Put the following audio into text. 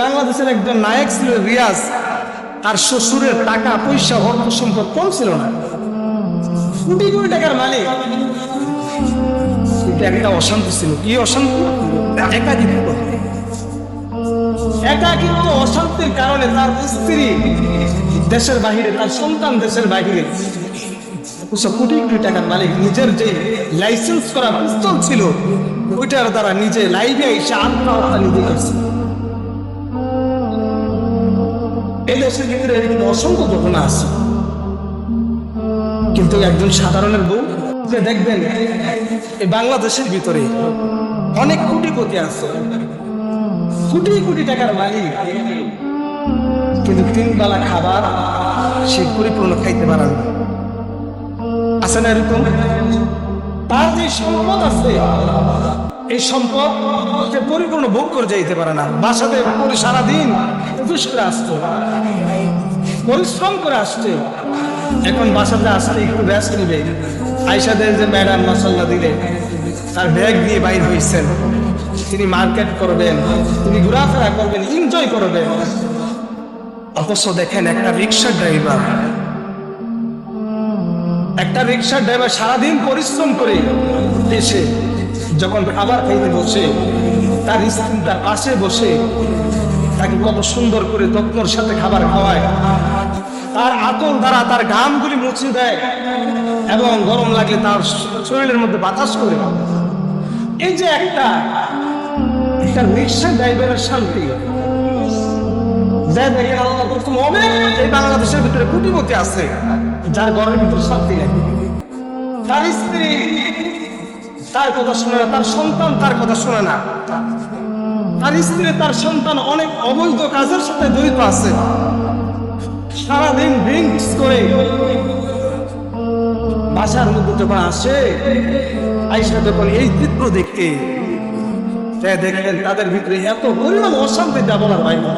বাংলাদেশের একজন নায়ক ছিল রিয়াজ, তার শ্বশুরের টাকা পয়সা অর্থ সম্পদ কম ছিল না, কোটি কোটি টাকার মালিক। একটা অশান্তি ছিল, কি অশান্তি? একাকিত্ব। একাকিত্ব অশান্তির কারণে তার স্ত্রী দেশের বাহিরে, তার সন্তান দেশের বাহিরে। কোটি কোটি টাকার মালিক, নিজের যে লাইসেন্স করা পিস্তল ছিল ওইটার দ্বারা নিজে লাইভে এসে আত্মহত্যা নিজে করছে। এই দেশের ভিতরে এরকম অসংখ্য ঘটনা আছে, কিন্তু একজন সাধারণের বউ দেখবেন এই বাংলাদেশের ভিতরে অনেক কোটিপতি আছে, কোটি কোটি টাকার মালিক, কিন্তু তিন বেলা খাবার সে পরিপূর্ণ খাইতে পারে না। আছে না এরকম? তার যে সম্পদ আছে এই সম্পদ পরিপূর্ণ ভোগ করে যাইতে পারে না। বাসাতে সারাদিন অফিস করে আসতো, পরিশ্রম করে আসছে, এখন বাসাতে আসতে একটু ব্যস্ত নিবে, আয়সাদের যে ম্যাডাম মাসাল্লাহ দিলে তার ব্যাগ নিয়ে বাইর হয়েছেন, তিনি মার্কেট করবেন, তিনি ঘোরাফেরা করবেন, এনজয় করবেন। অথচ দেখেন একটা রিক্সা ড্রাইভার, সারাদিন পরিশ্রম করে এসে যখন খাবার খাইতে বসে, তার স্ত্রী তার পাশে বসে তাকে কত সুন্দর করে যত্নর সাথে খাবার খাওয়ায়, তার আঁচল দ্বারা তার ঘামগুলি মুছে দেয় এবং গরম লাগলে তার শরীরের মধ্যে বাতাস করে। এই যে একটা রিক্সা ড্রাইভারের শান্তি, এই বাংলাদেশের ভিতরে কোটিপতি আছে যার ঘরের ভিতরে শান্তি নেই। তার স্ত্রী তার কথা শোনে না, তার সন্তান তার কথা শোনে না, তার স্ত্রী তার সন্তান অনেক অবৈধ কাজের সাথে জড়িত আছে, সারাদিন ড্রিঙ্কস করে বাসার মধ্যে যখন আসে, আইসা যখন এই চিত্র দেখে দেখেন তাদের ভিতরে এত পরিমাণ অশান্তি যা বলার বাইরে।